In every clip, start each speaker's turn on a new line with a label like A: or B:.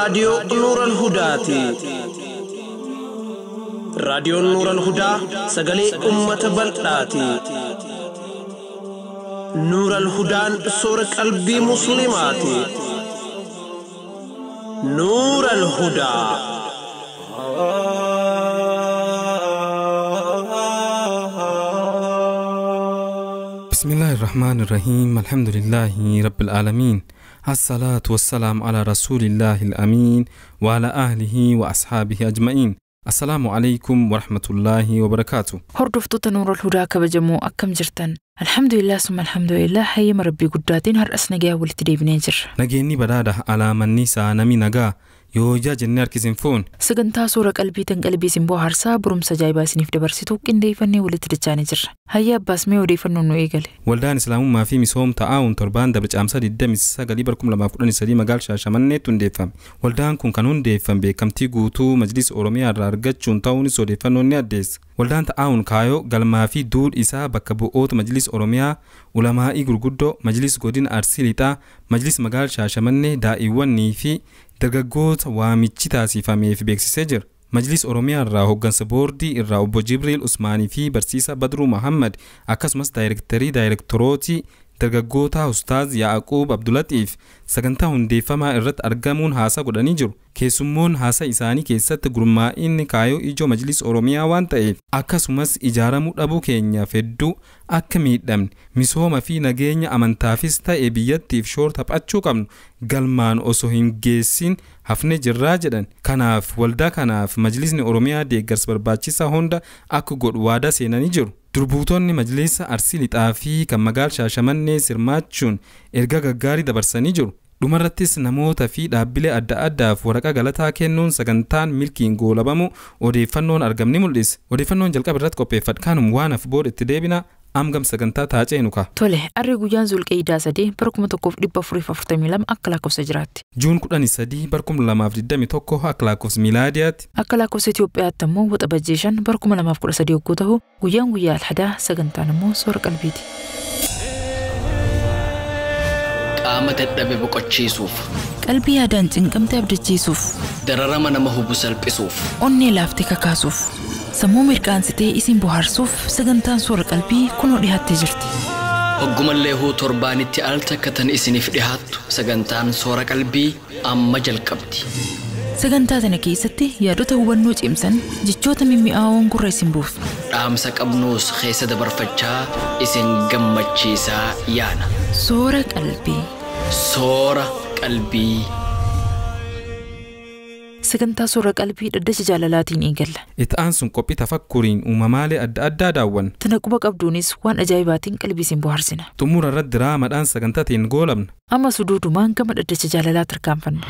A: raadiyoo NuuralHudaati. Raadiyoon NuuralHudaa sagalee uummata bal'aati. NuuralHudaan soora qalbii Muslimaati. NuuralHudaa.
B: بسم الله الرحمن الرحيم الحمد لله رب العالمين الصلاة والسلام على رسول الله الأمين وعلى أهله وأصحابه أجمعين. السلام عليكم ورحمة الله وبركاته.
C: هردفتو NuuralHudaa كبجمو أكم جرتن الحمد لله ثم الحمد لله حي مربي قداتين هر أسنجا ولتدي بنجر
B: نجيني بداده على من نساء نمي نجا يوجا جنر كيسنفون
C: سجنتا سورة قلبي تنقلبي سنبو هرسا بروم سجايبا سنيف دبرسيتو كندي فني ولتدي جر هيا بس مي ودي فنو نويجل
B: ولدان إسلام ما في مسهم تعاون تربان دبج أمساد الدم السجالي بركم لما فقدني سليم قال شاشمنة تندفهم ولدان كون قانون دفهم بكم تيجوتو مجلس أوروميا رارجت شنطاوني سودي فنو نيادس ولدان تعاون كايو قال ما في دول إسا بكبوت مجلس أوروميا علماء غرغدو مجلس غودين أرسلتا مجلس مقال شاشمنة دائيوان في درجات وامتشتا سيفامي في بيكسيجر مجلس أوروميا الراهو جنس بوردي الراهو بو جبريل عثماني في برسيسة بدرو محمد أكاسمس دايركتروتي درجوتا أستاذ يعقوب عبد اللطيف سجنتا هندي فما الرت أرجمون هاسا قدني جرو كيسمون هاسا إساني كيست جرما إن كايو إجو مجلس أوروميا وانتايف أكاسمس إجارة مطلبو كينيا فدو أكميد دم مسوما في نجينيا أمانتافيستا إبياتيف شورت هبأتشو كم galmaan osoo hin geessin hafne jirraa jedhan kanaaf waldaa kanaaf majlisni Oromiyaa deeggarsa barbaachisaa hunda akka godhu waadaa seenanii jiru. Durbuutonni majlisa Arsii Lixaa fi kan magaal Shaashamannee sirmaachuun ergaa gaggaarii dabarsanii jiru. Dhumarrattis namoota fi dhaabbilee adda addaaf waraqaa galataa kennuun sagantaan milkiin goolabamu odeeffannoon argamni mul'isa. Odeeffannoon jalqaba irratti qopheeffadhe kanum waan af booda itti deebina amgam sagantaa taacee nuka.
C: Tole arri guyyaan Zulqeedaa 3 barkuma 1442 akka lakkoofsa jiraatti.
B: Juun 13 barkuma 2021 akka lakkoofsa miilaadiyaatti.
C: Akka lakkoofsa Itoophiyaatti immoo waxabajjii 5 barkuma 2013 yogguu ta'u guyyaan guyyaa Alhadaa sagantaan immoo soora qalbiiti.
D: Qaama dadhabe boqochiisuuf
C: qalbii yaadaan cinqamte abdachiisuuf
D: dararama nama hubu salphisuuf
C: onnee laaftee kakaasuuf sammuu mirqaansitee isin bohaarsuuf sagantaan soora qalbii kunoo dhiyaattee jirti.
D: Hoggumallee huu torbaanitti al takkatan isiniif dhihaattu sagantaan soora qalbii amma jalqabdi.
C: Sagantaa tana keessatti yaadota hubannoo cimsan jechoota mimmi'aawoon gurra isin buufna.
D: Dhaamsa qabnuus keessa dabarfachaa isin gammachiisaa yaana.
C: Soora qalbii.
D: Soora qalbii.
C: Sagantaa soora qalbii dhaddacha jaalalaatiin eegalla.
B: Ita'aan sun qophii tafakkuriin uumamaalee adda addaa daawwan.
C: Tana quba qabduunis waan ajaa'ibaatiin qalbii isin bohaarsina.
B: Xumura irratti diraamaadhaan sagantaatiin goolabna.
C: Amma suduudumaan gama dhaddacha jaalalaa tarkaanfanna.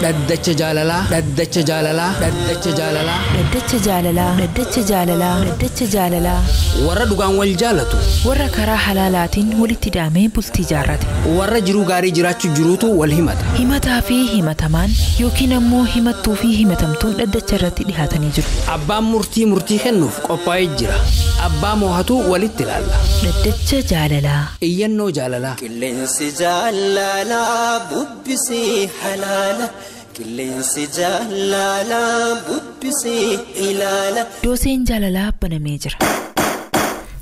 D: Dhaddacha jaalalaa, dhaddacha jaalalaa, dhaddacha jaalalaa,
C: dhaddacha jaalalaa, dhaddacha jaalalaa, dhaddacha jaalalaa.
D: Warra dhugaan wal jaalatu,
C: warra karaa halaalaatiin walitti daamee bultii jaarrate,
D: warra jiruu gaarii jiraachuu jiruutu wal himata.
C: Himataa fi himatamaan yookiin ammoo himattuu fi himatamtuun dhaddacha irratti dhihaatanii jiru.
D: Abbaan murtii kennuuf qophaa'ee jira. Abbaa moohatu walitti ilaalla.
C: Dhaddacha jaalalaa.
D: Iyyannoo jaalalaa.
E: Qilleensi jaalalaa bubbisii halaala. Qilleensi jaalalaa bubbisii ilaala.
C: Dooseen jaalalaa banamee jira.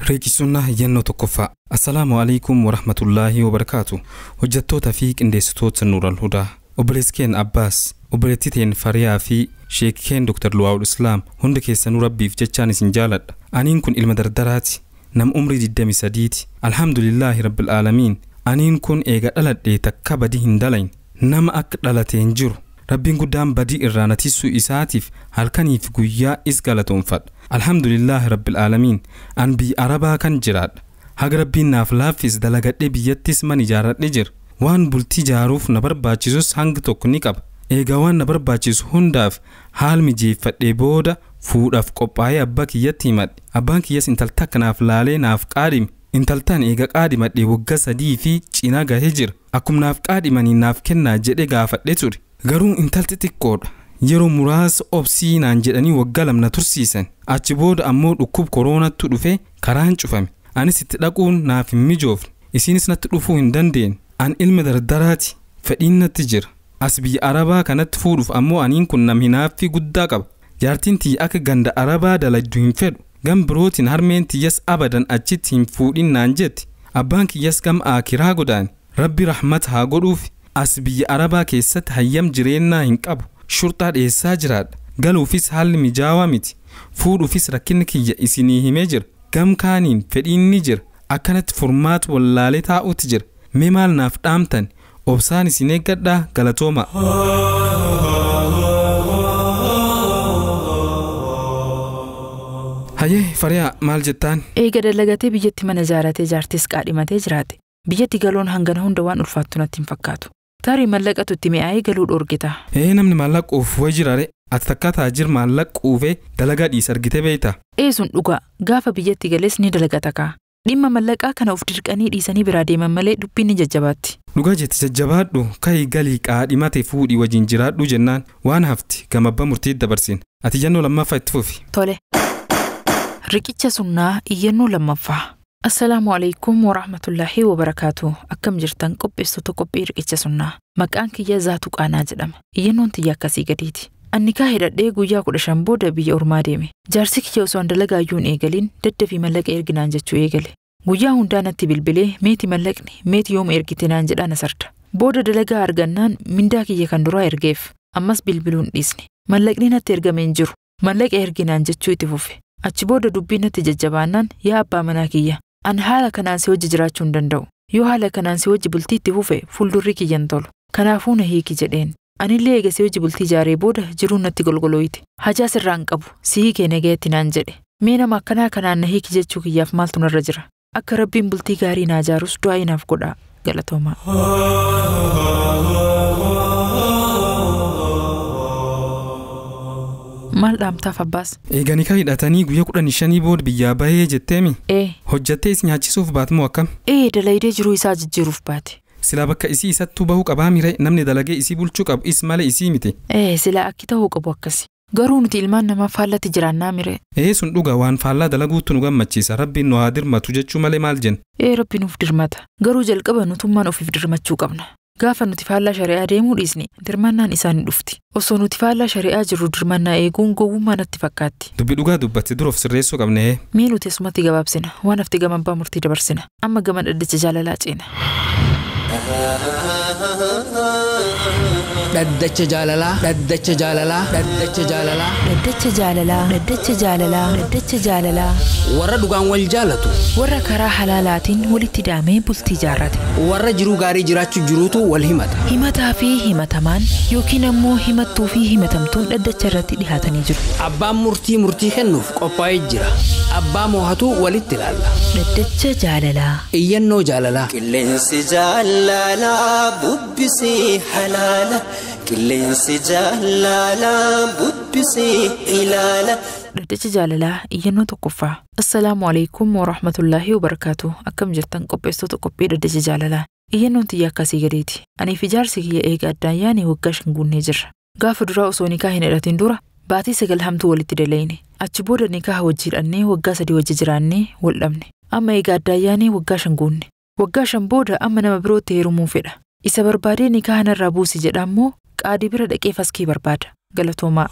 B: Reekisunnaa iyyannoo tokkoffaa. Assalaamu alaikum warahmatullaahi wabarakaatu. Hojjettoota fi qindeessitoota NuuralHudaa. Obboleeskeen Abbaas, obboleettiteen Fariyaa fi sheekeen Dr. Luwaawul Islaam hundi keessanuu rabbiif jechaan isin jaaladha. Aniin kun ilma dardaraati. Nam umrii 23ti. Alhamdulillaahi rabbil aalamiin. Aniin kun eega dhaladhee takka badii hin dalayn. Nama akka dhalateen jiru. Rabbiin guddaan badii irraa natisuu isaatiif halkaniif guyyaa is galatoonfadha. Alhamdulillaahi rabbil aalamiin. An biyya Arabaa kan jiraadha. Haga rabbiin naaf laaffis dalagadhee biyyattis man ijaaradhe jira. Waan bultii jaaruuf na barbaachisus hangi tokko ni qaba. Eega waan na barbaachisu hundaaf haal mijeeffadhee booda fuudhaaf qophaa'ee abbaa kiyyatti himadhe. Abbaan kiyyas intalta kanaaf laalee naaf qaadime. Intaltaan eega qaadimadhee waggaa 3 fi cinaa gahee jira. Akkuma naaf qaadimanii naaf kennaa jedhee gaafadhee ture. Garuu intalti xiqqoodha. Yeroo muraasa obsii naan jedhanii waggaa 2 tursiisan. Achi booda ammoo dhukkub koroonattu dhufe karaan cufame. Anis itti dhaquun naaf hin mijoofne. Isinis natti dhufuu hin dandeenye. an ilma dardaraati fedhiinnatti jira as biyya arabaa kanatti fuudhuuf ammoo aniin kun nam hinaaffii guddaa qaba jaartiin tiyya akka ganda arabaa daladdu hin fedhu gam birootiin harmeen tiyyas abadan achitti hin fuudhin naan jetti abbaan kiyyas gam aakiraa godaani rabbi rahmata haa godhuuf as biyya arabaa keessatti hayyam jireennaa hin qabu shurxaa dhiyeessaa jiraadha galuufis haalli mijaawaa miti fuudhuufis rakkinni kiyya isinii himee jira gam kaaniin fedhiinni jira akkanatti furmaatu wallaalee taa'uutti jira mee maal naaf dhaamtan obsaan isin eeggadhaa galatooma. Hayyee fariyaa maal jettaan?
C: Eega dalagatee biyyatti mana ijaaratee jaartis qaadhimatee jiraate biyyatti galoon hangana hunda waan ulfaattu natti hin fakkaatu. Tarii mallaqatu itti mi'aayee galuu dhorgita.
B: Namni mallaquuf way jiraare ati takka taajir mallaquufee dalagaa dhiis argite beeyta.
C: Sun dhugaa gaafa biyyatti galees ni dalagata kaa. Dhimma mallaqaa kana of dirqanii dhiisanii biraa deeman malee dubbiin ni jajjabaatti.
B: Dhugaa jetti jajjabaadhu ka'ii galii qaadhimate fuudhii wajjin jiraadhu jennaan waan hafti gama abbaa murtii dabarsin. Ati iyyannoo lammaffaa itti fufi.
C: Tole. Riqicha sunnaa iyyannoo lammaffaa. Assalaamu alaykum wa rahmatullahi wa barakaatuh. Akkam jirtan qopheessitoota qophii riqicha sunnaa. Maqaan kiyya Zaatu Qaanaa jedhama. Iyyannoon tiyya akkasii gadiiti. Annikaa hidhadhee guyyaa 15 booda biyya ormaa deeme. Jaarsi kiyya osoo dalagaayyuun eegaliin daddafii mallaqa erginaan jechuu eegale. Guyyaa hundaa natti bilbilee meeti mallaqni meeti yooma ergite naan jedhaan asarda. Booda dalagaa argannaan mindaa kiyya kan duraa ergeef. Ammas bilbiluun dhiisne. Mallaqni natti ergameen jiru. Mallaqa erginaan jechuu itti fufe. Achi booda dubbii natti jajjabaannaan yaa abbaa manaa kiyya. An haala kanaan si wajji jiraachuu hin danda'u. Yoo haala kanaan si wajji bultii itti fufe fuuldurri kiyyan tolu. Kanaafuu na hiiki jedheen. Anillee eega si wajji bultii ijaaree booda jiruun natti golgolooyti. Hajaa sirraan qabu si hiikee nagayetti naan jedhe. Mee nama akkanaa kanaan na hiiki jechuu kiyyaaf maaltu narra jira? Akka rabbiin bultii gaarii naa ijaarus du'aa inaaf godhaa galatoomaa. Maal dhaamtaaf abbaas?
B: Eeganii ka hidhatanii guyyaa 15 booda biyyaa bahee jetteemi? Hojjattee is nyaachisuuf baatmoo akkam?
C: Dalaydee jiruu isaa jijjiiruuf baate.
B: Sila bakka isii isattuu bahuu qabaa mire namni dalagee isii bulchuu qabu is malee isii miti.
C: Sila akki ta'uu qabu akkasi. Garuu nuti ilmaan namaa faallatti jiraannaa mire.
B: Sun dhugaa waan faallaa dalaguutti nu gammachiisa rabbiin nu haa dirmatu jechuu malee maal jenna?
C: Rabbi nuuf dirmata. Garuu jalqaba nutummaan ofiif dirmachuu qabna. Gaafa nuti faallaa shari'aa deemuu dhiisne dirmannaan isaanii dhufti. Osoo nuti faallaa shari'aa jirru dirmannaa eeguun gowwummaa natti fakkaatti.
B: Dubbi dhugaa dubbatti duroof sirreessuu qabne.
C: Mee nuti asumatti gabaabsina waan hafti gama abbaa murtii dabarsina. Amma gama dhaddacha jaalalaa ceena.
D: Dhaddacha jaalalaa, dhaddacha jaalalaa, dhaddacha jaalalaa,
C: dhaddacha jaalalaa, dhaddacha jaalalaa, dhaddacha jaalalaa.
D: Warra dhugaan wal jaalatu,
C: warra karaa halaalaatiin walitti daamee bultii jaarrate.
D: warra jiruu gaarii jiraachuu jiruutu wal himata.
C: Himataa fi himatamaan yookiin ammoo himattuu fi himatamtuun dhaddacha irratti dhihaatanii jiru.
D: Abbaan murtii kennuuf qophaa'ee jira. Abbaa moohatu walitti ilaalla.
C: Dhaddacha jaalalaa.
D: Iyyannoo jaalalaa.
E: Qilleensi jaalalaa bubbisii halaala. Qilleensi jaalalaa bubbisii ilaala.
C: Dhaddacha jaalalaa iyyannoo tokkoffaa. Assalaamu alaykum wa rahmatullahi wa barakaatuh. Akkam jirtan qopheessitoota qophii dhaddacha jaalalaa. Iyyannoon tiyya akkasii gadeeti. Ani fi jaarsi kiyya eega addaan yaane waggaa 5 guunnee jirra. Gaafa duraa osoo nikaa hin hidhatin dura baatii 9 hamtuu walitti dalayne. Achi booda nikaa wajjiidhannee waggaa 3 wajji jiraannee wal dhabne. Amma eega addaan yaane waggaa 5 guunne. Waggaa 5 booda amma nama birootti heerumuu fedha. Isa barbaadee nikaa kanarraa buusi jedha ammoo qaadii bira dhaqee faskii barbaada. Galatoomaa.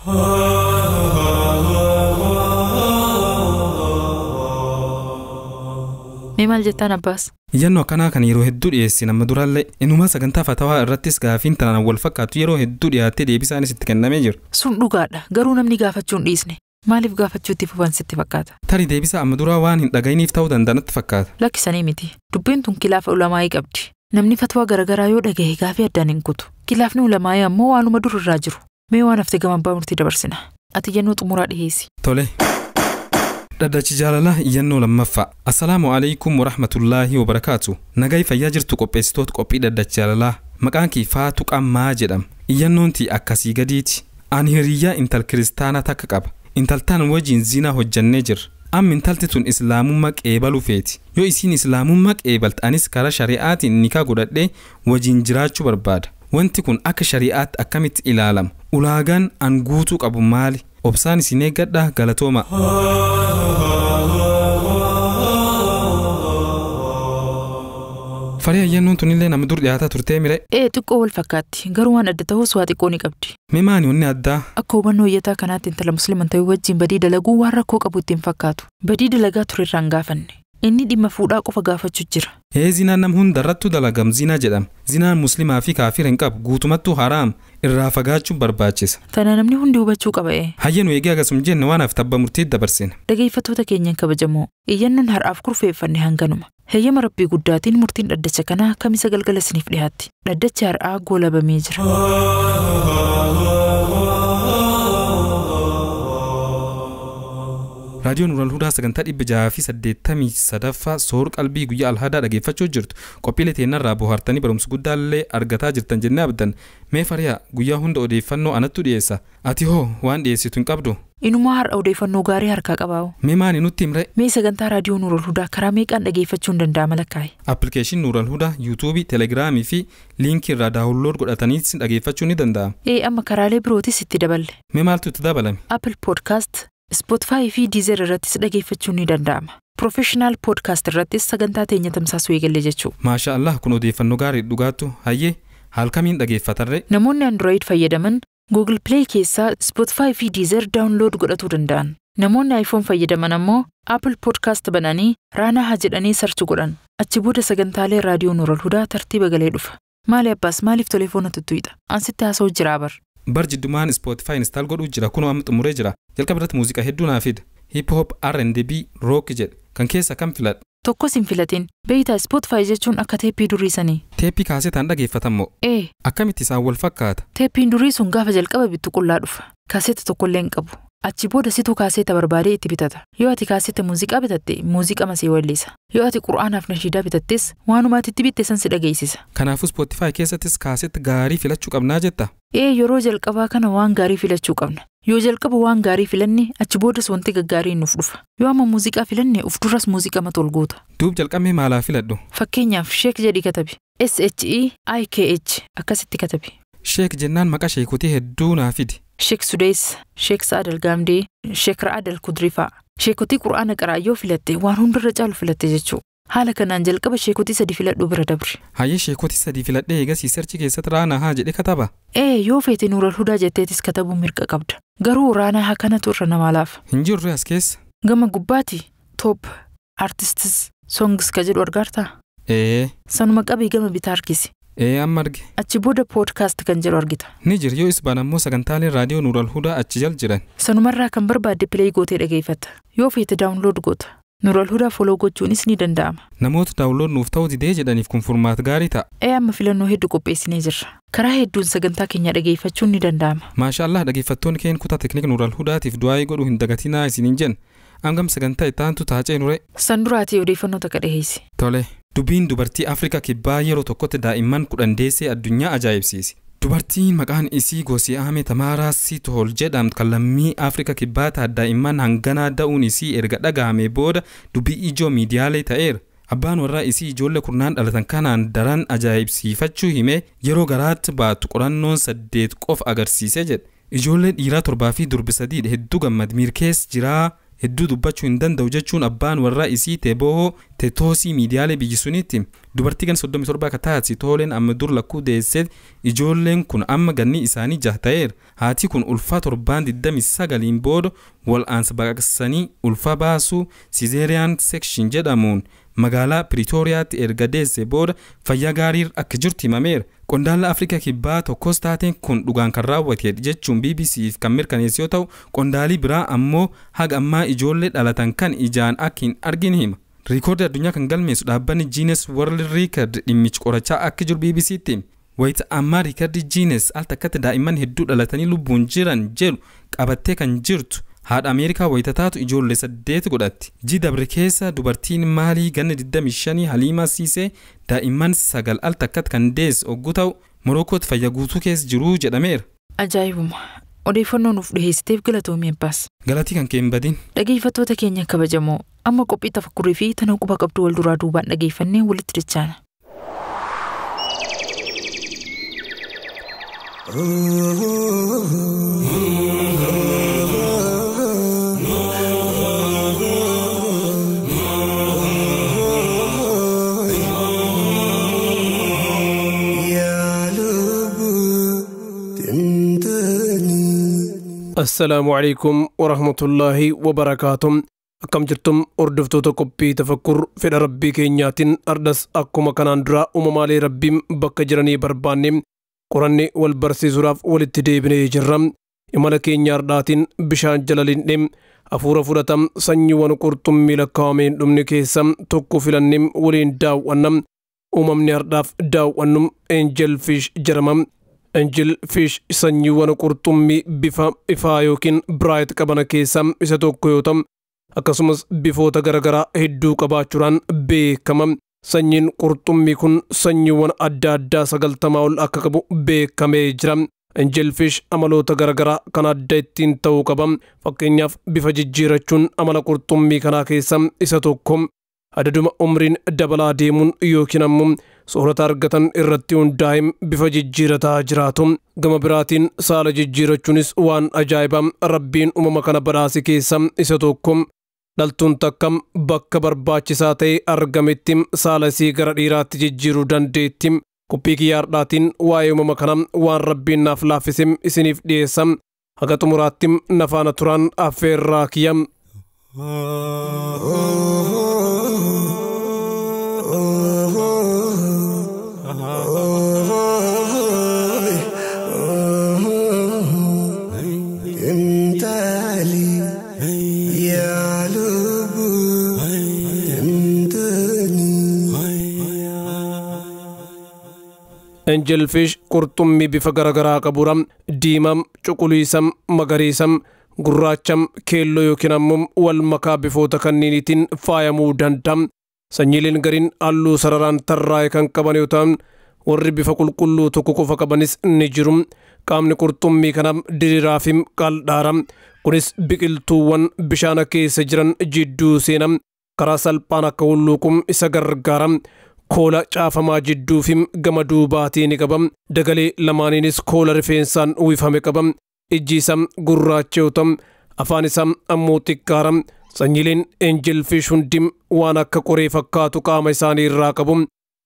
C: Mee maal jettaan abbaas?
B: Iyyannoo akkanaa kan yeroo hedduu dhiyeessi nama duraallee inuma sagantaa fatawaa irrattis gaafiin tanaan wal fakkaatu yeroo hedduu dhiyaattee deebisaanis itti kennamee jiru.
C: Sun dhugaadha. Garuu namni gaafachuun dhiisne. Maaliif gaafachuutti fufan sitti fakkaata?
B: Tarii deebisa amma duraa waan hin dhagayiniif ta'uu danda'anatti fakkaata.
C: Lakkisanii miti. Dubbiin tun kilaafa ulamaa'ii qabdi. Namni fatwaa garagaraa yoo dhagahe gaafii addaan hin kutu. Kilaafni ulamaa'ii ammoo waanuma durarraa jiru. Mee waan hafte gama abbaa murtii dabarsina. Ati iyyannoo xumuraa dhiheessi.
B: Tole. Dhaddacha jaalalaa iyyannoo lammaffaa. Assalaamu alaykum wa rahmatullaahi wa barakaatu. Nagaa fayyaa jirtu qopheessitoota qophii dhaddacha jaalalaa. Maqaan kee Faatu Qammaa jedhama. Iyyannoon tii akkasii gadiiti. Ani hiriyyaa intal kiristaanaa takka qaba. Intaltaan wajjin zinaa hojjannee jirra. Amma intalti tun islaamummaa qeebaluu feeti. Yoo isiin islaamummaa qeebalte anis karaa shari'aatiin nikaa godhadhee wajjin jiraachuu barbaada. Wanti kun akka shari'aatti akkamitti ilaalama? Ulaagaan an guutuu qabu maali? Obsaan isin eeggadhaa galatooma. Farii ayyaannoon tunillee nama dur dhiyaataa turtee mire.
C: Xiqqoo wal fakkaatti garuu waan adda ta'us waa xiqqoo ni qabdi.
B: Mee maani wanni addaa?
C: Akka hubannoo iyyataa kanaatti intala musliiman ta'uu wajjin badii dalaguu waan rakkoo qabu ittiin fakkaatu. Badii dalagaa turerraan gaafanne. Inni dhimma fuudhaa qofa gaafachuu jira.
B: Zinaan nam hundarrattu dalagam zinaa jedhama. Zinaan musliimaa fi kaafira hin qabu guutumattuu haraam irraa fagaachuun barbaachisa.
C: Tana namni hundi hubachuu qaba.
B: Hayyanu eegee agasum jenne waan tabba murtiitti dabarsina.
C: Dhaggeeffattoota keenyan kabajamoo iyyannoon har'aaf kurfeeffanne hanganuma. Heeyyama rabbii guddaatiin murtiin dhaddacha kanaa kamisa galgala isiniif dhiyaatti. Dhaddachi har'aa goolabamee jira.
B: Raadiyoon NuuralHudaa sagantaa 683 Soora Qalbii guyyaa alhadaa dhageeffachuu jirtu. Qophiilee teennarraa bohaartanii barumsa guddaallee argataa jirtan jennee abdan. Mee fariyaa guyyaa hunda odeeffannoo anattu dhiyeessa. Ati hoo waan dhiyeessitu hin qabdu?
C: Inumaa har'a odeeffannoo gaarii harkaa qabaa'u.
B: Mee maani nutti himre?
C: Mee sagantaa raadiyoo NuuralHudaa karaa meeqaan dhageeffachuun danda'ama lakkaa'e?
B: Appilikeeshin NuuralHudaa YouTube, Telegiraamii fi liinkii irraa daawunlood godhataniis dhageeffachuun ni danda'ama.
C: Amma karaalee birootis itti daballe.
B: Mee maaltu itti dabalame?
C: Apple Podcast, Spotify fi Deezer irrattis dhageeffachuun ni danda'ama. Professional Podcast irrattis sagantaa teenya tamsaasuu eegalle jechuu.
B: Maasha Allah kun odeeffannoo gaarii dhugaattu. Hayyee haal kamiin dhageeffatarre?
C: Namoonni Android fayyadaman Google Play keessaa Spotify fi Deezer download godhatuu danda'an. Namoonni iPhone fayyadaman ammoo Apple Podcast bananii RAADIYoo jedhanii search godhan. Achi booda sagantaalee raadiyoo NuuralHudaa tartiiba galee dhufa. Maali abbaas maaliif telefoona tuttuuta? Ansitti haasa'u jira bar.
B: Bar jiddumaan Spotify install godhuu jira kunoo amma xumuree jira. Jalqaba irratti muuziqaa hedduu naa fida. Hip hop, R&B, rock jedhe. Kan keessa kam filadha?
C: Tokkos hin filatin. Beeyta Spotify jechuun akka teeppii duriisanii.
B: Teeppii kaasetaan dhageeffatamoo? Akkamitti isaan wal fakkaata?
C: Teeppiin durii sun gaafa jalqaba bittu qullaa dhufa. Kaaseeta tokkollee hin qabu. Achi booda situu kaaseeta barbaadee itti bitata. Yoo ati kaaseeta muuziqaa bitatte muuziqaa masii walleessa. Yoo ati qur'aanaaf nashiidaa bitattes waanumaatti itti bitte san si dhageessisa.
B: Kanaafuu Spotify keessattis kaaseeta gaarii filachuu qabnaa jetta?
C: Yeroo jalqabaa kana waan gaarii filachuu qabna. Yoo jalqaba waan gaarii filanne achi boodas wanti gaggaariin nuuf dhufa. Yoo amma muuziqaa filanne uf duras muuziqaa matol goota.
B: Duub jalqabee maalaa filadhu?
C: Fakkeenyaaf Sheek jedhi katabi. SHEIKH akkasitti katabi.
B: Sheek jennaan maqaa sheekutii hedduu naa fidi.
C: Sheek Sudees, Sheek Saadal Gaamdee, Sheek Ra'adal Kudrifaa. Sheekutii qur'aana qaraayyoo filatte waan hundarra caalu filatte jechuu. Haala kanaan jalqaba sheekutii 3 filadhu bira dabri. Hayyee sheekutii 3 filadhee eegasii searchi keessatti RAADIYoo jedhe kataba. Yoo feete NuuralHudaa jetteetis katabuu mirga qabda. Garuu RAADIYoo kanatu irra nama laafa. Hin jirre as keessa. Gama gubbaati top artists songs ka jedhu argartaa? Sanuma qabii gama bitaa harkisi. Amma arge. Achi booda podcast kan jedhu argita. Ni jira yoo isbaan ammoo sagantaaleen raadiyoo NuuralHudaa achi jal jiran. Sanumarraa kan barbaadde play gootee dhageeffata. Yoo feete download goota. NuuralHudaa follow gochuunis ni danda'ama. Namoota download nuuf ta'uu didee jedhaniif kun furmaata gaarii ta'a. Amma filannoo hedduu qopheessinee jirra. Karaa hedduun sagantaa keenya dhageeffachuun ni danda'ama. Maasha Allah dhageeffattoonni keenya kutaa tekniika NuuralHudaatiif du'aayii godhuu hin dagatinaa isiniin jenna. Angam sagantaa ittaantu taacee nure. San duraatii odeeffannoo takka dhaheessi. Tole. Dubbiin dubartii Afrikaa kibbaa yeroo tokkotti daa'imman 10 deessee addunyaa ajaa'ibsiisi. Dubartiin maqaan isii Goosii Ahmed Tamaaraa Sitool jedhamtu kan lammii Afrikaa kibbaa daa'imman hanganaa da'uun isii erga dhagahamee booda dubbii ijoo miidiyaalee ta'eera. Abbaan warraa isii ijoollee kurnaan dhalatan kanaan daran ajaa'ibsiifachuu himee yeroo garaatti baatu qorannoon 8 qofa agarsiisee jedhe. Ijoollee dhiiraa 7 fi durbi 3 hedduu gammad mirkees jiraa. Hedduu dubbachuu hin danda'u jechuun abbaan warraa isii Teeboo Teetoosii miidiyaalee biyyi sunitti dubartii gan 37 akka taati tooleen amma dur lakkuu deessee ijoolleen kun amma ganni isaanii 6 ta'eera. Haati kun ulfaa 729 booda wal'aansa baqaqsanii ulfa baasuu Caesarean section jedhamuun magaalaa Pretooriyaatti erga deessee booda fayyaa gaarii akka jirtu himameera. Qondaala Afrikaa kibbaa tokkos taateen kun dhugaan kan raawwate jechuun BBC'f kan mirkaneesse yoo ta'u qondaalii biraa ammoo haga ammaa ijoollee dhalatan kan ijaan akka hin argine hima. Riikoordi addunyaa kan galmeessu dhaabbanni Guinness World Record dhimmichi qorachaa akka jiru BBC'tti. Wayita ammaa riikardi Guinness al takkatti daa'imman hedduu dhalatanii lubbuun jiran jedhu qabattee kan jirtu. Haadha Ameerikaa wayita taatu ijoollee 8 godhatti. Dabre keessa dubartiin Maalii ganna 25 Haliimaa Siisee daa'imman 9 al takkatti kan deesse ogguu ta'u Morokootti fayyaa guutuu keessa jiru jedhameera. Ajaa'ibuma. Odeeffannoo nuuf dhiheessiteef galatoomii abbaas. Galatii kan kee hin badin. Dhageeffattoota keenya kabajamoo amma qophii tafakkurii fi tana quba qabduu wal duraa duubaan dhageeffannee walitti dachaana.
F: السلام عليكم ورحمة الله وبركاته. أكم جرتم أردفتو تقبي تفكر في ربي كينياتين أردس أكما كناندرا أممالي ربي بك جراني بربانيم قراني والبرسي زراف والاتديبني جرم إمالا كينيارداتين بشان جلالين نم أفورا فراتم سنيوان قرطم ميلا كامين دمني كيسام توقو فلانيم ولين داو ونم أمم نيارداف داو ونم Angelfish جرمم Angelfish sanyiiwwan qurxummii bifa ifaa yookiin bright qaban keessaa isa tokko yoo ta'u akkasumas bifoota garagaraa hedduu qabaachuudhaan beekama. Sanyiin qurxummii kun sanyiiwwan adda addaa 90 ol akka qabu beekamee jira. Angelfish amaloota garagaraa kan adda ittiin ta'uu qaba. Fakkeenyaaf bifa jijjiirachuun amala qurxummii kanaa keessaa isa tokko. Adaduma umriin dabalaa deemuun yookiin ammoo soorata argatan irratti hundaa'ee bifa jijjiirataa jiraatu. Gama biraatiin saala jijjiirachuunis waan ajaa'ibaa rabbiin uumama kana badhaase keessaa isa tokko. Dhaltuun takka bakka barbaachisaa ta'e argametti saala isii gara dhiiraatti jijjiiruu dandeetti. Qophii kiyyaardhaatiin waa'ee uumama kana waan rabbiin naaf laaffise isiniif dhiyeessa. Haga xumuraatti nafaana turaan affeerraa kiyya. Angelfish qurxummii bifa garagaraa qabura. Diimam, cuquliisam, magariisam, gurraacham, keelloo yookiin ammoo wal makaa bifoota kanniiniitiin faayamuu danda'a. Sanyiileen gariin halluu sararaan tarraa'e kan qaban yoo ta'an warri bifa qulqulluu tokko qofa qabanis ni jiru. Qaamni qurxummii kana diriiraa fi qal'aadha. Kunis biqiltuuwwan bishaan keessa jiran jidduu seena. Karaa salphaan akka hulluuqu isa gargaara. Koola caafamaa jidduu fi gama duubaatii ni qaba. Dagalee lamaaniinis koola rifeensaan uwwifame qaba. Ijji isaa gurraacha yoo ta'u afaan isaa ammoo xiqqaara. Sanyiileen Angelfish hundi waan akka qoree fakkaatu qaama isaanii irraa qabu.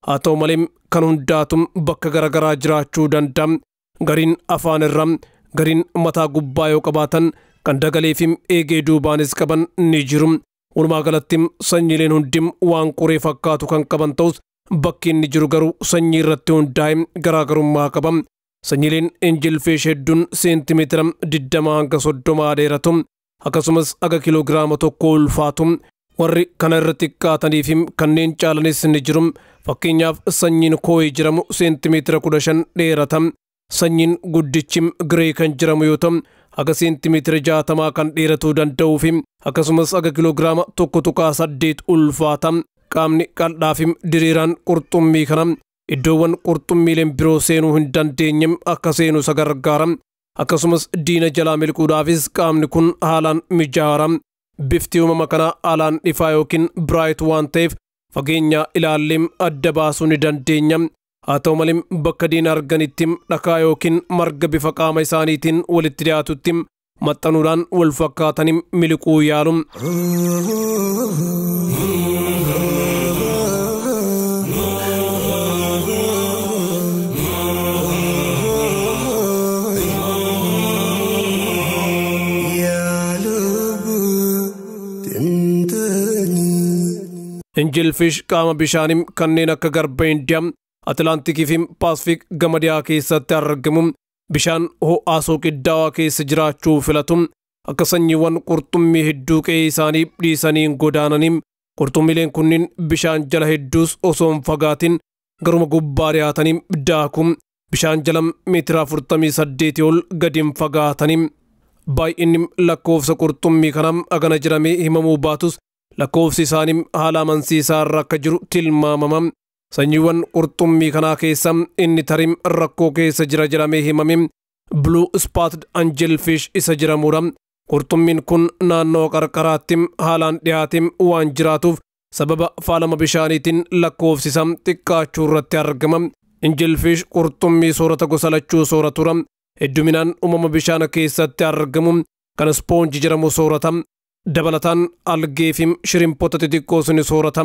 F: Haa ta'u malee kan hundaatu bakka garagaraa jiraachuu danda'a. Gariin afaan irra, gariin mataa gubbaa yoo qabaatan kan dagalee fi eegee duubaanis qaban ni jiru. Walumaa galatti sanyiileen hundi waan qoree fakkaatu kan qaban ta'us bakki inni jiru garuu sanyii irratti hundaa'e garaagarummaa qaba. Sanyiileen Angelfish hedduun seentimeetira 20 hanga 30 dheeratu. Akkasumas aga kiloogiraama 1 ulfaatu. Warri kana irra xiqqaatanii fi kanneen caalanis ni jiru. Fakkeenyaaf sanyiin kooyi jedhamu seentimeetira 15 dheerata. Sanyiin guddichi giree kan jedhamu yoo ta'u aga seentimeetira 60 kan dheeratuu danda'uu fi akkasumas aga kiloogiraama 1.8 ulfaata. Qaamni qal'aa fi diriiraan qurxummii kana iddoowwan qurxummiileen biroo seenuu hin dandeenye akka seenu isa gargaara. Akkasumas diina jalaa miliquudhaafis qaamni kun haalaan mijaara. Bifti uumama kanaa haalaan ifaa yookiin bright waan ta'eef fageenya ilaallee adda baasuu ni dandeenya. Haa ta'u malee bakka diina arganitti dhakaa yookiin marga bifa qaama isaaniitiin walitti dhiyaatutti maxxanuudhaan wal fakkaatanii miliquu yaalu. Angelfish qaama bishaanii kanneen akka garba Indiyaa, Atlaantikii fi Paasifik gama dhiyaa keessatti argamu. Bishaan ho'aa soqiddaawaa keessa jiraachuu filatu. Akka sanyiiwwan qurxummii hedduu qe'ee isaanii dhiisanii godaananii qurxummiileen kunniin bishaan jala hedduus osoo hin fagaatin garuma gubbaa dhiyaatanii daaku. Bishaan jala meetira 48 ol gadi hin fagaatanii. Baay'inni lakkoofsa qurxummii kanaa agana jedhamee himamuu baatus lakkoofsi isaanii haala amansiisaa irra akka jiru tilmaamama. Sanyiiwwan qurxummii kanaa keessa inni tarim rakkoo keessa jira jedhamee himame Blue Spotted Angelfish isa jedhamudha. Qurxummiin kun naannoo qarqaraatti haalaan dhiyaatee waan jiraatuuf sababa faalama bishaaniitiin lakkoofsi isaa xiqqaachuu irratti argama. Angelfish qurxummii soorata gosa lachuu sooratura. Hedduminaan uumama bishaan keessatti argamu kan spoonji jedhamu soorata. Dabalataan algee fi shirimpota xixiqqoos ni soorata.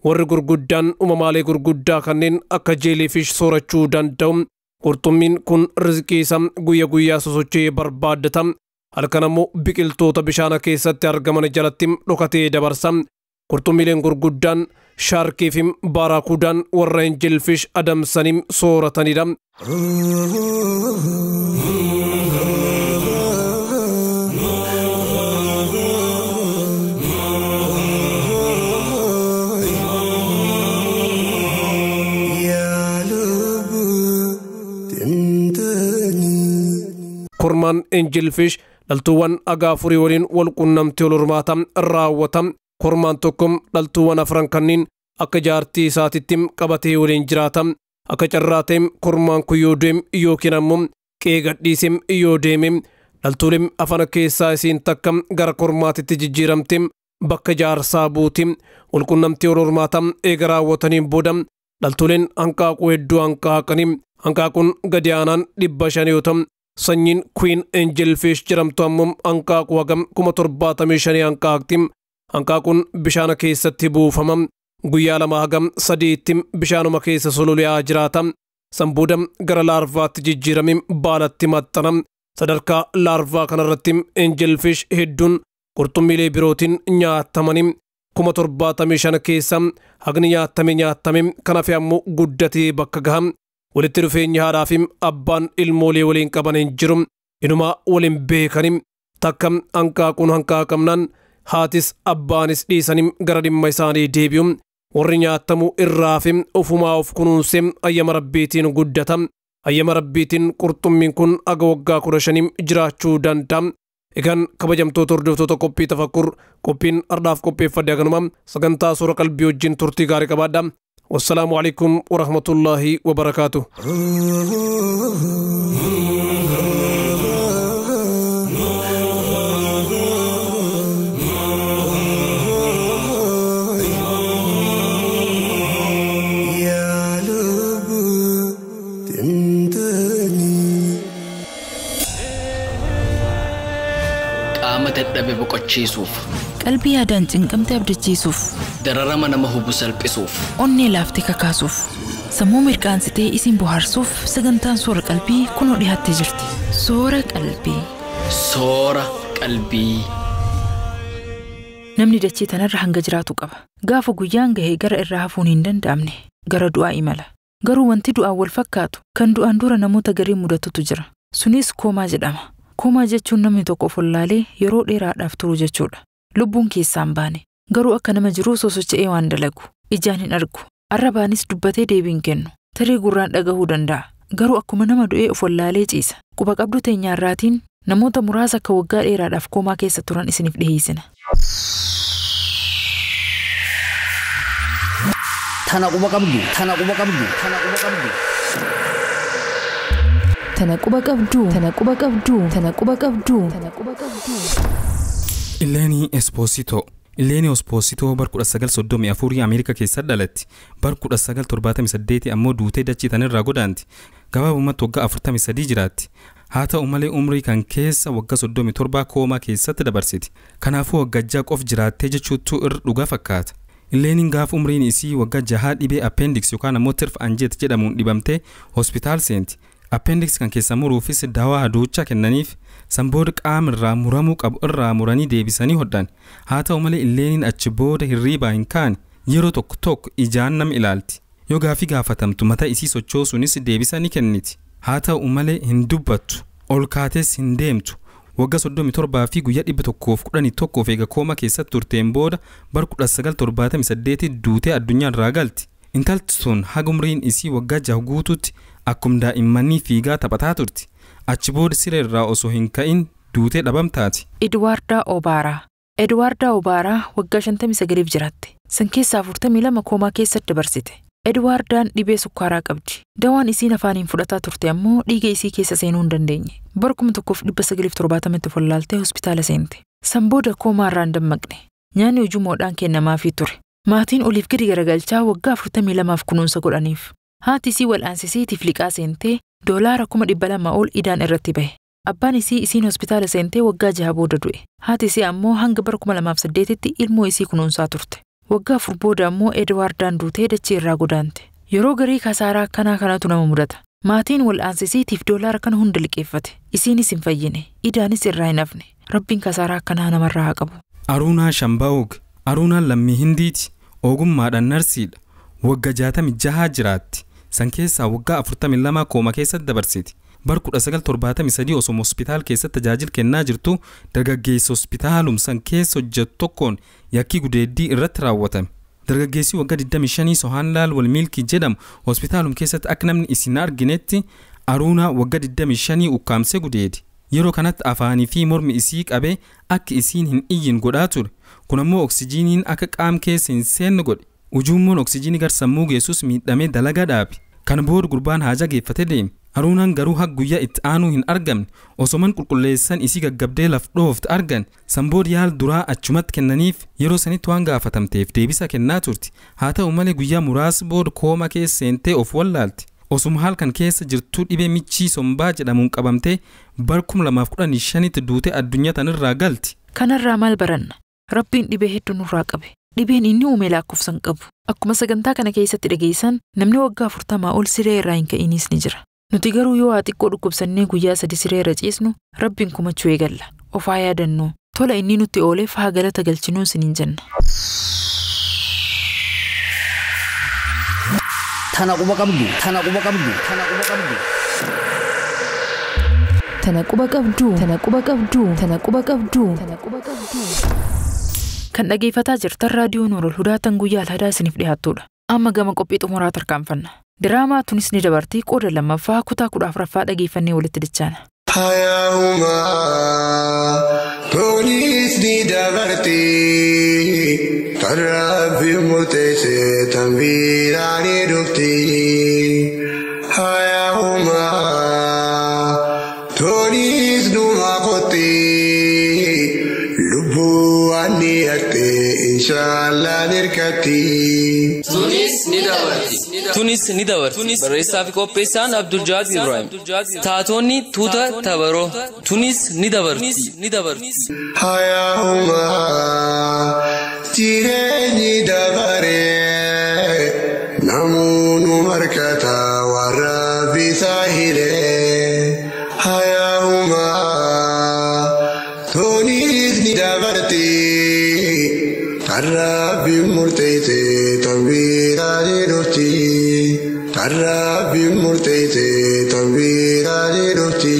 F: Warri gurguddaan uumamaalee gurguddaa kanneen akka jeelifish soorachuu danda'u. Qurxummiin kun rizqii isaa guyyaa guyyaa sosochee barbaaddata. halkan ammoo biqiltoota bishaana keessatti argaman jalatti dhokatee dabarsa. Qurxummiileen gurguddaan shaarkii fi baarakuudaan warra Angelfish adamsanii sooratanidha. Kormaan Angelfish dhaltuuwwan agaafurii waliin wal qunnamtii wal hormaata raawwata. Kormaan tokko dhaltuuwwan afran kanneen akka jaartii isaatitti qabatee waliin jiraata. Akka carraatee kormaan kun yoo deem yookiin ammoo qeegadhiisee yoo deeme dhaltuuleen afana keessaa isiin takka gara kormaatitti jijjiiramte bakka jaarsaa buuti. Wal qunnamtii wal hormaata eega raawwataniin booda dhaltuuleen hanqaaquu hedduu hanqaaqanii. Hanqaaquun gadi aanaan 500 yoo ta'u sanyiin Queen Angelfish jedhamtu ammoo hanqaaquu hagam 75,000 hanqaaqti. Hanqaaquun bishaana keessatti buufama. Guyyaa 2 hagam 3tti bishaanuma keessa sululiyaa jiraata. Sanbooda gara laarvaatti jijjiiramee baalatti maxxana. Sadarkaa laarvaa kanarratti Angelfish hedduun qurxummiilee birootiin nyaatamanii 75,000 keessa hagni nyaatame kan hafe ammoo guddatee bakka gaha. Walitti dhufeenyi haadhaa fi abbaan ilmoolee waliin qaban hin jiru. Inumaa waliin beekanii takka hanqaaquun hanqaaqamnaan haatis abbaanis dhiisanii gara dhimma isaanii deebi'u. Warri nyaatamu irraa fi ofumaa of kunuunsee ayyama rabbiitiin guddata. Ayyama rabbiitiin qurxummiin kun aga waggaa 15 jiraachuu danda'a. Egaan kabajamtoota hordoftoota qophii tafakkur qophiin ardhaaf qopheeffadde aganuma sagantaa suura qalbii wajjin turtii gaarii qabaadha. والسلام عليكم ورحمة الله وبركاته.
D: قامت الدبي بقتشيسوف
C: qalbii yaadaan cinqamtee abdachiisuuf
D: dararama nama hubu salphisuuf
C: onnee laaftee kakaasuuf sammuu mirqaansitee isin bohaarsuuf sagantaan soora qalbii kunoo dhiyaattee jirti. Soora qalbii.
D: Soora qalbii.
C: Namni dachee tanarra hanga jiraatu qaba. Gaafa guyyaan gahee gara irraa hafuun hin danda'amne gara du'aa imala. Garuu wanti du'aan wal fakkaatu kan du'aan dura namoota garii mudatutu jira. Sunis koomaa jedhama. Koomaa jechuun namni tokko follaalee yeroo dheeraadhaaf turu jechuudha. Lubbuun keessaan baane garuu akka nama jiruu sosocho'ee waan dalagu ijaan hin argu arrabaanis dubbatee deebiin kennu tarii gurraan dhagahuu danda'a garuu akkuma nama du'ee of wallaalee ciisa. Quba qabduu teenyaarraatiin namoota muraasa akka waggaa dheeraadhaaf koomaa keessa turan isiniif dhiyeessina.
D: Tana quba qabduu, tana quba qabduu, tana quba qabduu.
C: Tana quba qabduu, tana quba qabduu, tana quba qabduu, tana quba qabduu.
B: Illeni Esposito. Illeni Esposito bar 1934 Ameerika keessatti dhalatti. Bar 1978 ammoo duutee dachii tanirraa godaanti. Gabaabumatti waggaa 43 jiraatti. Haa ta'u malee umrii kan keessa waggaa 37 koomaa keessatti dabarsiti. Kanaafuu waggaa qof jiraattee jechuutu irra dhugaa fakkaata. Illeniin gaafa umriin isii waggaa 6 dhibee appendix yookaan ammoo tirf anjet jedhamuun dhibamtee hospitaal seenti. Appendix kan keessa muruufis dawaa haduucha kennaniif sanbooda qaamirraa muramuu qabu irraa muranii deebisanii hodhan. Haa ta'u malee Illeniin achi booda hirriibaa hin kaane yeroo tokko ijaan nama ilaalti. Yoo gaafii gaafatamtu mataa isii sochoosuunis deebisanii kenniti. Haa ta'u malee hin dubbattu ol kaates hin deemtu. Waggaa 37 fi guyyaa 111 eega kooma keessatti turteen booda bar 1978 duutee addunyaarraa galti. Intalti sun haga umriin isii waggaa 6 guututti akkuma daa'immanii fiigaa taphataa turti. Achi booda siree irraa osoo hin ka'in duutee dhabamtaati.
C: Edwaardaa Obaaraa waggaa 59 jiraatte. San keessaa 42 koomaa keessatti dabarsite. Edwaardaan dhibee sukkaaraa qabdi. Dawaan isiin afaaniin fudhataa turte ammoo dhiiga isii keessa seenuu hin dandeenye. Bara 1970 follaaltee hospitaala seente. San booda koomaarraan dammaqne. Nyaanni ujumoodhaan kennamaafii ture. Maatiin oliif gadi garagalchaa waggaa 42 kunuunsa godhaniif. Haati isii wal'aansisiitiif liqaa seentee $200,000 ol idaan irratti bahe. Abbaan isii isiin hospitaala seentee waggaa 6 booda du'e. Haati isii ammoo hanga bara 2008tti ilmoo isii kunuunsaa turte. Waggaa 4 booda ammoo Edwaardaan duutee dachee irraa godaante. Yeroo garii kasaaraa akkanaa kanatu nama mudata. Maatiin wal'aansisiitiif doolaara kana hunda liqeeffate. Isiinis hin fayyine. Idaanis irraa hin hafne. Rabbiin kasaaraa akkanaa namarraa haa qabu.
B: Aruunaa Shambaa'oog. Aruunaan lammii Hindiiti. Ogummaadhaan narsiidha. Waggaa 66 jiraatti. San keessaa waggaa 42 kooma keessatti dabarsiti. Bar 1973 osoo hospitaal keessatti tajaajila kennaa jirtu dargaggeessi hospitaalum san keessa hojjetu tokkoon yakkii gudeeddii irratti raawwatame. Dargaggeessi waggaa 25 Sohaanlaal Walmiilkii jedhamu hospitaalum keessatti akka namni isin arginetti Aruunaa waggaa 25 ukkaamsee gudeedi. Yeroo kanatti afaanii fi mormi isii qabee akka isiin hin iyyin godhaa ture. Kun ammoo oksijiiniin akka qaam keessa hin seenne godhe. Ujummoon oksijiinii gar sammuu geessus miidhamee dalagaa dhaabe. Kan booda gurbaan haajaa geeffate deeme. Aruunaan garuu haq guyyaa itti aanuu hin argamne. Osoman qulqulleessan isii gaggabdee laf dhoofte argan. Sanbood yaal duraa achumatti kennaniif yeroo sanitti waan gaafatamteef deebisa kennaa turti. Haa ta'u malee guyyaa muraasa booda kooma keessa seentee of wallaalti. Osuma halkan keessa jirtuu dhibee michii sombaa jedhamuun qabamtee bar 2015tti duutee addunyaa tanirraa galti.
C: Kanarraa maal baranna? Rabbiin dhibee hedduu nurraa qabe. Dhibeen inni uume lakkoofsan qabu. Akkuma sagantaa kana keessatti dhageessan namni waggaa 40 ol siree irraa hin ka'inis ni jira. Nuti garuu yoo haa xiqqoo dhukkubsannee guyyaa 3 siree irra ciisnu Rabbiin kumachuu eegalla. Ofaa yaadannu tola inni nutti ooleef haa galata galchinuu isiniin jenna.
G: Tana Quba qabdu, Tana Quba qabdu, Tana Quba qabdu.
C: Tana Quba qabdu, Tana Quba qabdu, Tana Quba qabdu, Tana Quba qabdu. Kan dhageeffataa jirtan raadiyoo NuuralHudaa tan guyyaa alhadaa isiniif dhiyaattuudha. Amma gama qophii xumuraa tarkaanfanna. Draamaa Tunis Ni Dabarti qooda lammaffaa kutaa 14ffaa dhageeffannee walitti dichaana.
H: Hayaahuma Tunis Ni Dabarti Tarraafi murteessee tanbiiraanii dhufti. Hayaahuma Tunis Numa qotti lubbuu ani haqte inshallah nirkatti.
I: Tunis Ni Dabarti. Tunis Ni Dabarti. Barreessaa fi qopheessaan Abdul Jaad Ibrahim. Taatonni tuuta tabaroo. Tunis Ni Dabarti.
H: Hayaahuma jireenyi dabaree namoonni markata warra bisaa hiree. Hayaahuma Tunis Ni Dabarti tarraafi murteessee tanbiiraanii dhufti. Tarraafi murteessee tanbiiraanii dhufti.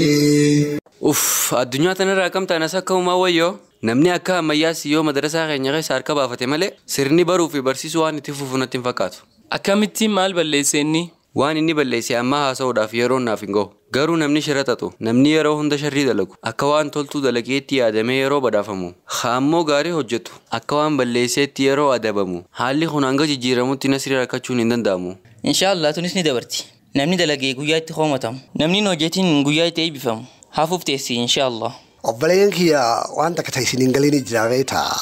I: Addunyaa tanarraa kamtaan as akka uumaa wayyoo namni akka ammayyaas yoo madarasaa keenya keessa harka baafate malee sirni baruu fi barsiisuu waan itti fufu natti hin fakkaatu. Akkamittiin maal balleesse inni? Waan inni balleesse amma haasa'uudhaaf yeroo naaf hin gahu. Garuu namni shirratatu namni yeroo hunda sharrii dalagu akka waan toltuu dalageetti yaadamee yeroo badhaafamu haammoo gaarii hojjetu akka waan balleesseetti yeroo adabamu haalli kun hanga jijjiiramutti nasrii rakkachuun hin danda'amu.
J: Inshaallah Tunis Ni Dabarti. Namni dalagee guyyaa itti qoomatamu. Namni hojjetiin guyyaa itti eebbifamu. Hafuuf teessi inshaallah.
K: Obboleeyyan kiyya waan takka ta'e isiniin galiin jiraafee ta'a.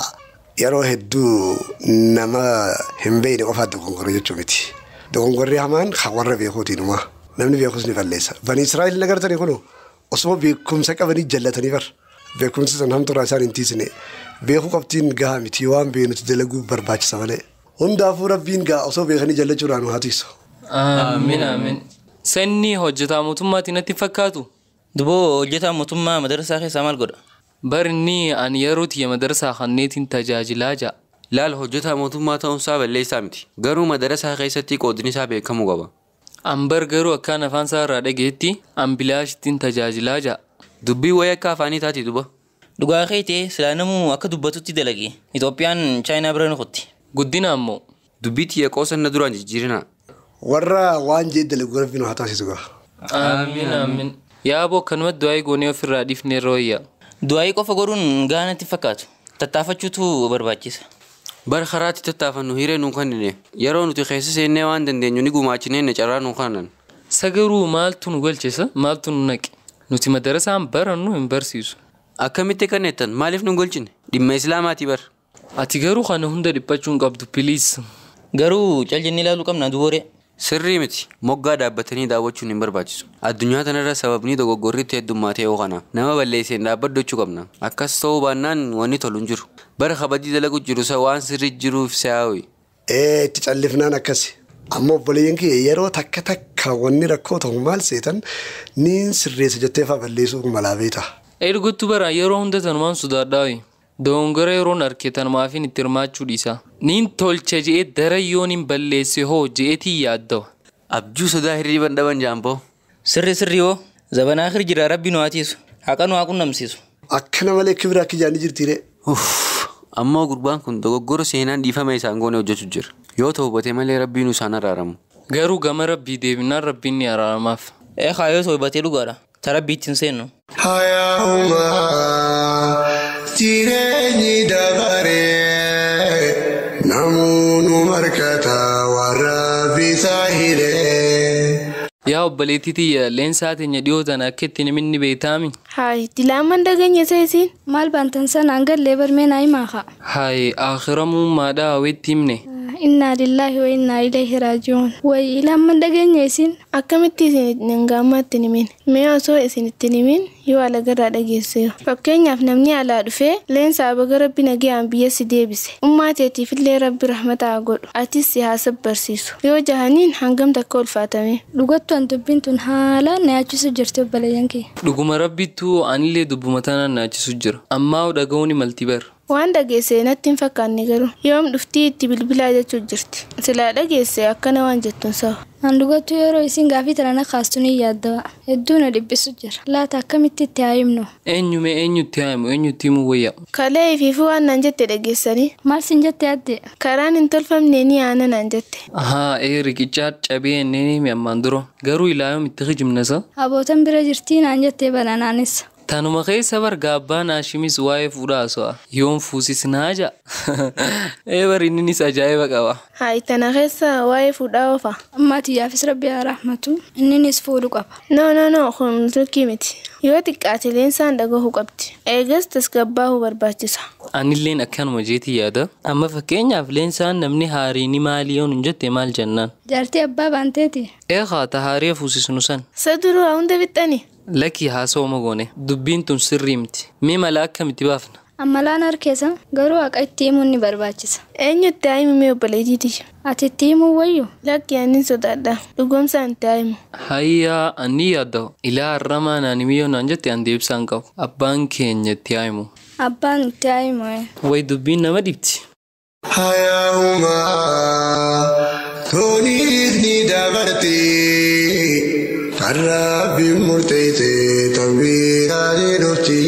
K: Yeroo hedduu nama hin beekne qofaatti dogongoruu jechuu miti. Dogongorri hamaan kan warra beekuutiinuma. Namni beekus ni balleessa. Bani Israa'el nagartanii kunu osoo beekumsa qabanii jallatanii bar. Beekumsi san hamturaa isaan hin tiisne. Beekuu qabxiin gahaa miti waan beeknuti dalaguu barbaachisa malee. Hundaafuu Rabbiin gaa osoo beekanii jallachuudhaan haa tiisu.
I: Amiin amiin. Sanni hojjetaa mootummaatiin natti fakkaatu.
J: Duboo hojjetaa mootummaa madarasaa keessaa maal godha?
I: Barni ani yeroo tiyya madarasaa kanneetiin tajaajilaa ja'a.
L: Laal hojjetaa mootummaa ta'uunsaa balleessaa miti. Garuu madarasaa keessatti qoodni isaa beekamuu qaba.
I: Ambar garuu akkaan afaan isaa irraa dhageetti ambilaashittiin tajaajilaa ja'a.
L: Dubbii wayii akka afaanii taati duba.
J: Dhugaa keetee silaa namuu akka dubbatutti dalage. Itoophiyaan Chaayinaa bira nukutti.
I: Guddina ammoo.
L: Dubbii tiyya qoosanna duraan jijjiirina.
K: Warra waan jee dalagu Rabbiin haa taasisu gaa.
I: Amiin amiin. Yaaboo kanumatti du'aayii goonee ofirraa dhiifnee rooyyaa.
J: Du'aayii qofa godhuun gaanatti fakkaatu. Tattaafachuutu barbaachisa.
L: Bar karaatti tattaafannu hiree nuu kannine. Yeroo nuti keessa seennee waan dandeenyu ni gumaachinee na carraa nuu kannan.
I: Sagaruu maaltu nu galchisa? Maaltu nu naqe? Nuti madarasaan barannu hin barsiisu.
L: Akkamitti kannettan maaliif nu golchine? Dhimma Islaamaati bar.
I: Ati garuu kana hunda dhiphachuun qabdu piliis.
J: Garuu callinni ilaaluu qabna duboore.
L: Sirrii miti moggaa dhaabbatanii daawwachuun hin barbaachisu. Addunyaa tanarra sababni dogoggorriitti heddummaatee kana nama balleesseen dhaabbachuu qabna. Akkas ta'uu baannaan wanni tolu hin jiru. Bara kabajii dalagu jiru waan sirrii jiruuf sa'aawi.
K: Itti callifnaan akkasi. Ammoo obboleeyyan kiyya yeroo takka takka wanni rakkoo ta'u maal seetan niin sirreessa jettee fa'aa balleessuu malaa beeta.
I: Erguttu bara yeroo hunda tanumaan sodaadhaayi. Dongora yeroon arketan maafin itti hirmaachuu dhiisa. Niin tolcha je'ee darayyoon hin balleesse hoo je'eetii yaaddawa.
L: Abjuu sodaa hirriban dhaban jaamboo.
J: Sirri hoo zabanaa akhir jira rabbi nu haatiisu haqa nu haqunnamsiisu.
K: Akkana malee kibira akka jaanni jirtiire.
L: Ammoo gurbaan kun dogoggora seenaan dhiifama isaan goone hojjetu jira. Yoo ta'u hubatee malee rabbiin isaan araaramu.
I: Garuu gama rabbii deebinaan rabbiin ni araaramaaf.
J: Kaayoo soo hubatee dhugaadha. Ta rabbiitti hin seennu.
H: Hayaa'uma jireenyi dabaree namoonni markata warra bisaa hiree.
I: Yaa obboleettiitii leensaa teenya dhiyootan akka ittiin minni beektaami.
M: Hayi dilaaman daganya seesiin maal bantan sanaan gallee barmeen ayi maaqa.
I: Hayi akhiramuu maadhaa hawweetti himne.
M: Inna lillahi wa inna ilaihi raaji'uun. Wayi ilaaman daganya isin akkamitti isin hingaammaatti nimin. Mee osoo isin itti nimin yoo alagarraa dhageesseyo. Fakkeenyaaf namni alaa dhufee leensaa baga rabbi nagayaan biyya si deebise. Ummaateetiif illee rabbi rahmataa godhu. Atis si haasab barsiisu. Yoo jahaniin hangam takka ulfaatame. Dhugattu an dubbiin tun haalaan naachisu jirti obboleeyyan kee.
I: Dhuguma rabbittuu anillee dubbuma tanaan naachisu jira. Ammaa dhaga'uun malti bar.
M: Waan dhageessee natti hin fakkaanne garuu yoom dhuftii itti bilbilaa jechuu jirti. Silaa dhageessee akkana waan jettuun sawa. An dhugattu yeroo isin gaafii tanana kaastu ni yaaddawa. Hedduu na dhibbisu jira. Laata akkamitti itti haayimnu?
I: Eenyutti haayimu eenyutti himuu wayya.
M: Kalee ifiifi waan naan jette dhageessanii. Maal sin jette adde? Karaan hin tolfamne ni aana naan jette.
I: Riqichaa cabee enneen himi ammaan dura. Garuu ilaayoom itti hijimnasa.
M: Abootan bira jirtii naan jettee bananaanis.
I: Tanuma keessa barga abbaan Haashimis waa'ee fuudhaa so'a. Yoon fuusis naaja. Bari innis ajaa'iba qaba. Hayi tana keessa waa'ee fuudhaa ofa.
M: Ammaatiyaafis rabbi haa rahmatu. Inninis fuudhu qaba. No kun tukkii miti. Yoo xiqqaate leensaan dhagahuu qabdi. Eegas tasgabbaahuu barbaachisa.
I: Anilleen akkanuma jeetii yaada. Amma fakkeenyaaf leensaan namni haariini maalii yoon hin jette maal jennaan.
M: Jaartii abbaa baanteeti.
I: Ta haarii fuusisnu san.
M: Saduruu hunda bixxani.
I: Laki haasawuma goone dubbiin tun sirrii miti. Mee mala akkamitti baafna?
M: Ammalaan harkeessa garuu haqa itti himuun ni barbaachisa. Eenyutti haayimee obboleettiiti? Ati itti himuu wayyu? Lakki ani sodaadha. Dhugoomsaan itti haayimu.
I: Hayyaa ani yaadda. Ilaa har'amaa naani miyyoo naan jette an deebisaan qabu. Abbaan keenya itti haayimu.
M: Abbaan itti haayimu.
I: Way dubbiin nama dhibti.
H: Hayaa'uma Tunis Ni Dabarti. Rabbi murteete tanbiiraalee dhufti.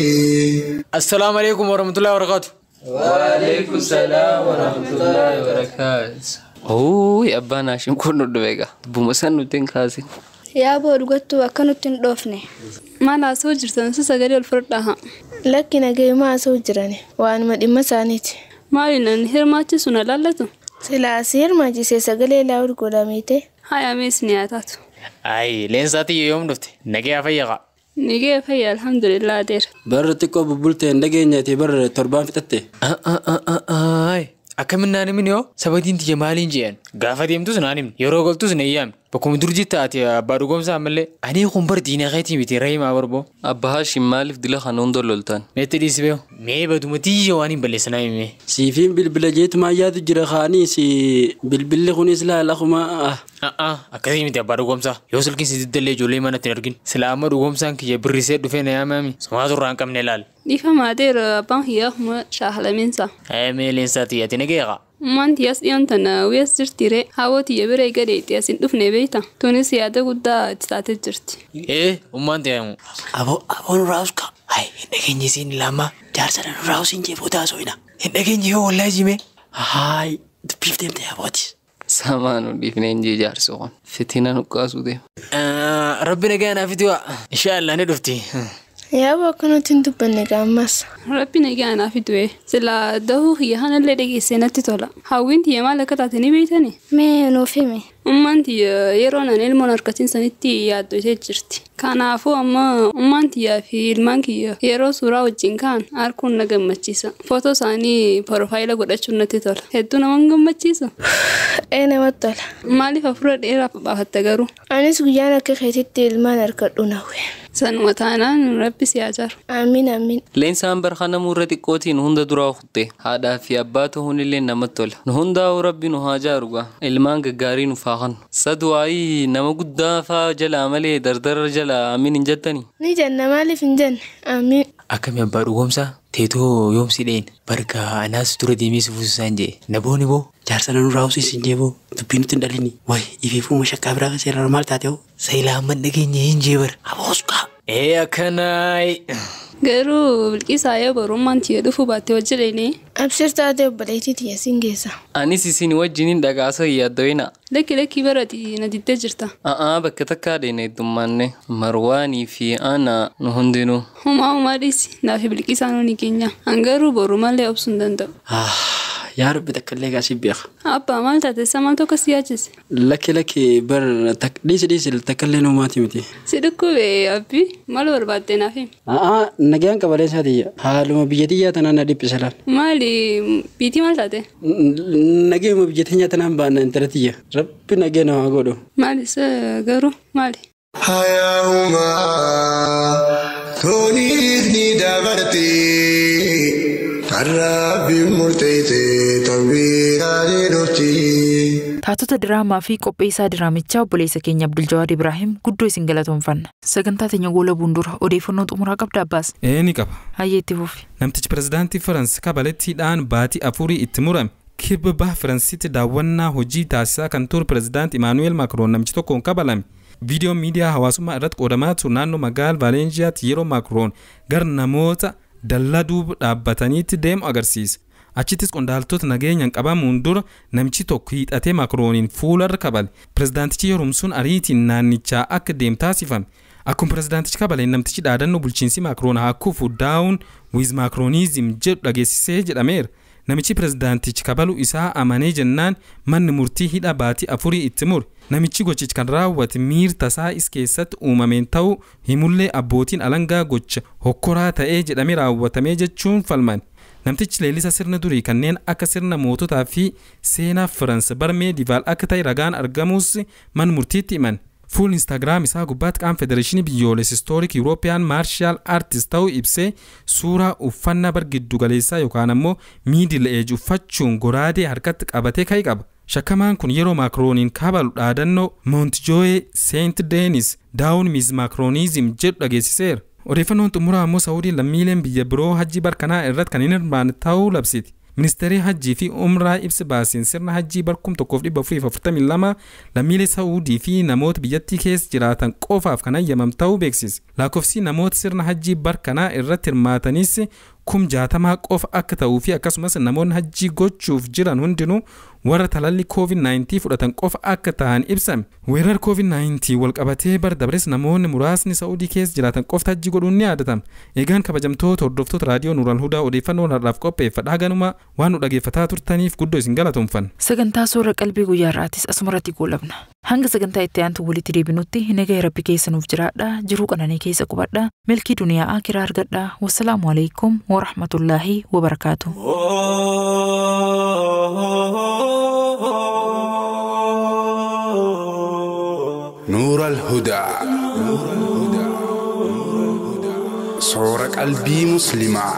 N: Assalamu alaikum warahmatullahi wabarakatuh.
I: Waalaikum salaam warahmatullahi wabarakatuh. Abbaan Haashim kun nu dhubeega. Buma san nuti hin kaasin.
M: Yaa boo dhugattuu akka nutti hin dhoofne. Maal haasoo jirtan sagalee ol fudhadhaa. Lakki nagayumaa haasoo jirani. Waanuma dhimma isaaniiti. Maaliin hirmaachisu na laallatu? Silaasii hirmaachisee sagalee laawul godhameete. Haa amees ni haataatu.
N: Leensaati yoom dhufte? Nagee fayyaa.
M: Nagee fayyaa alhamdulillah adeer.
L: Barra xiqqoo bubbultee dhageenyaati barra torbaan fixatte.
N: Akkamiin naan himin yoo sabatiin tiyya maaliin je'an gaafa deemtus naan himne yeroo galtus na iyyaame bakkuma durjii taate abbaa dhugoomsaa malee ani kun bar diinaa keetii miti rahimaa barboo.
I: Abbaa Haashim maaliif dila kan hunda loltaan?
N: Meetti dhiisbee mee baduma tiyya waan hin balleessanaa himee.
L: Siifiin bilbila jeetumaa yaadu jira kaanii si bilbilli kunis laala kuma.
N: Akkasii miti abbaa dhugoomsaa yoo silkiin si diddallee ijoollee manatti hin argin silaa amma dhugoomsaan kiyya birrisee dhufee na yaamami sumaa turraa hin qabne laal.
M: Dhiifama adeer abbaan hiyyaa kuma shaahalamiinsa.
N: Mee leensaa tiyyati nageeqa.
M: Manti as dhiyoon tana wees jirtire haawwati yabiree gadee itti as hin dhufne beekta. Tunis yaada guddaa itti taatee jirti.
N: Ummaan ta'amu.
O: Aboon raawuska. Hin dhageenye siin lama jaarsadha raawusiin jeefoo taasoo hin dhageenye yoo wallaa jime. Dubbiif deemte abooti.
I: Samaan dhiifnee hin jee jaarsu kun fitina nuqqaasuu deema.
N: Rabbi nagaa naaf itti waa. Inshaallah ni dhufti.
M: Yaa bakka nuti hin dubbanne gaammas. Rabbi nagaa naaf itti wee. Sila dahuu hiyya hanallee dhageessee natti tola. Hawwiin tiyya maal akka taate ni beektani? Mee nuuf himi. Ummaan tiyya yeroo nan ilmoon harkatiin sanitti yaaddu ishee jirti. Kanaafuu amma ummaan tiyyaa fi ilmaan kiyya yeroo suuraa wajjin kaan harkuun na gammachiisa. Footoo isaanii profaayila godhachuun natti tola. Hedduu nama gammachiisa. Namatti tola. Maaliif hafuura dheeraaf baafatte garuu? Anis guyyaan akka keetitti ilmaan harkadhu nawwe. Sanuma taanaan rabbi si ajaaru. Amiin.
I: Leensaan barxana murra xiqqootiin hunda duraa kutte haadhaa fi abbaa ta'uun illee namatti tola. Nu hundaa'u rabbi nu haa jaaruga. Ilmaan gaggaarii nuuf haa هاخن صدواي نمجود دافع جلا ملي دردر جلا أمين جتني
M: نيجان مالي فنجان آمين
N: أكم يبارو قومسا تيتو يوم سيدين بركة ناس ترى ديميس فوسانجي نبوني بو
O: جارسنا نراوسي سنجيبو تبينو تندليني واي يفيفو مشاكا براغ سيرا مال تاتيو سيلا من نجيني ينجيبر أبوسكا
N: إيه كناي
M: garuu bilqisaa barummaan tiyya dhufu baattee hojjetanii abshir taatee obboleettii tiyya siin geessa.
I: Anis isin wajjiniin dhagaasa yaaddoyna.
M: Lakki barati na diddee jirta.
I: Bakka takkaa deene heddummaanne Marwaanii fi ana nu hundinuu.
M: Humaa dhiisi naaf bilqisaa nuuni keenya hangaruu borumallee obsuu hin danda'u.
O: يا رب تكلي قاسي بيخ.
M: أبا ما تاتي ما توكس ياجس.
O: لكي بر ليس تكلي نوماتي متي.
M: سيدكو بي أبي ما لو ربطنا فيه.
O: نجيان كبرين هذه حالو بيجتي تنا ندي بسلال.
M: مالي بيتي ما تاتي.
O: نجيم بيجتي تنا بان انترتيه. رب نجينا هاقولو.
M: مالي سجارو مالي.
H: حياهما تونس ني دابرتي. Karaabii murteessee tambiiraalee dhufti.
C: Taatota diraamaa fi qopheessaa diraamichaa obboleessa keenya Abdul Ibrahim guddoo isin galatoomfanna. Sagantaa teenya gola buundura odeeffannoo xumuraa qabda abbaas.
B: Ni qaba.
C: Hayyeetti fufi.
B: Namtichi pirezidaantii Faransi kabalettiidhaan baatii afurii itti murame. Kibba Faransiitti daawwannaa hojii taasisaa kan ture pirezidaantii Emmanuel Macron namichi tokkoon kabalame. Viidiyoon miidiyaa hawaasummaa irratti qoodamaa ture naannoo magaalaa Vaalensiyaatti yeroo Macron gar namoota dallaa duuba dhaabbataniitti deemu agarsiisa. Achittis qondaaltota nageenyaan qabamuun dura namichi tokko hidhatee Macroniin fuularra kabale. Pirezidaantichi yerumsuun ariitiin naannichaa akka deemu taasifame. Akkuma pirezidaantichi kabaleen namtichi dhaadannoo bulchiinsi Macron haa kufu down with Macronism jedhu dhageessisee jedhameera. Namichi pirezidaantichi kabaluu isaa amanee jennaan manni murtii hidha baatii afurii itti mure. Namichi gochichi kan raawwate miira tasaa is keessatti uumameen ta'uu himullee abbootiin alangaa gocha hokkoraa ta'ee jedhamee raawwatamee jechuun falman. Namtichi leellisa sirna durii kanneen akka sirna moototaa fi seenaa Faransa barmee divaal akka ta'e ragaan argamuus man murtiitti himan. Fuul Instagram isaa gubbaatti qaama Federeeshinii Biyyoolessa Historic European Martial Artist ta'uu ibsee suuraa uffannaa bargiddu galeessaa yookaan ammoo middle age uffachuun goraadee harkatti qabatee ka'e qaba. Shakkamaan kun yeroo Macroniin kabalu dhaadannoo Montjoie Saint Denis down with Macronism jedhu dhageessiseera. Odeeffannoon xumuraa ammoo Saawudiin lammiileen biyya biroo hajjii barkanaa irratti kan hin hirmaanne ta'uu labsiti. Ministeerri hajjii fi umraa ibsa baaseen sirna hajjii barkum 1442 lammiilee Saawudii fi namoota biyyattii keessa jiraatan qofaaf kan hayyamam ta'uu beeksise. Lakkoofsi namoota sirna hajjii barkanaa irratti hirmaatanis 60 qofa akka ta'uu fi akkasumas namoonni hajjii gochuuf jiran hundinuu warra talalli COVID-19 fudhatan qofa akka ta'an ibsame. Weerar COVID-19 wal qabatee bar dabres namoonni muraasni Saawudii keessa jiraatan qofa hajjii godhuun ni yaadatama. Eegaan kabajamtoota hordoftoota raadiyoo NuuralHudaa odeeffannoo har'aaf qopheeffadhaa ganuma waan nu dhageeffataa turtaniif guddoo isin galatoomfanna.
C: Sagantaa Soora Qalbii guyyaa irraatis asumarratti goolabna. Hanga sagantaa itti aantu walitti deebinutti nagaa Rabbi keessa nuuf jiraadha. Jiruu qananii keessa qubadha. Milkii duniyaa akiraa argadha. Wassalaamu alaikum wa rahmatullahi wa barakatuh.
P: NuuralHudaa Soora Qalbii Muslimaa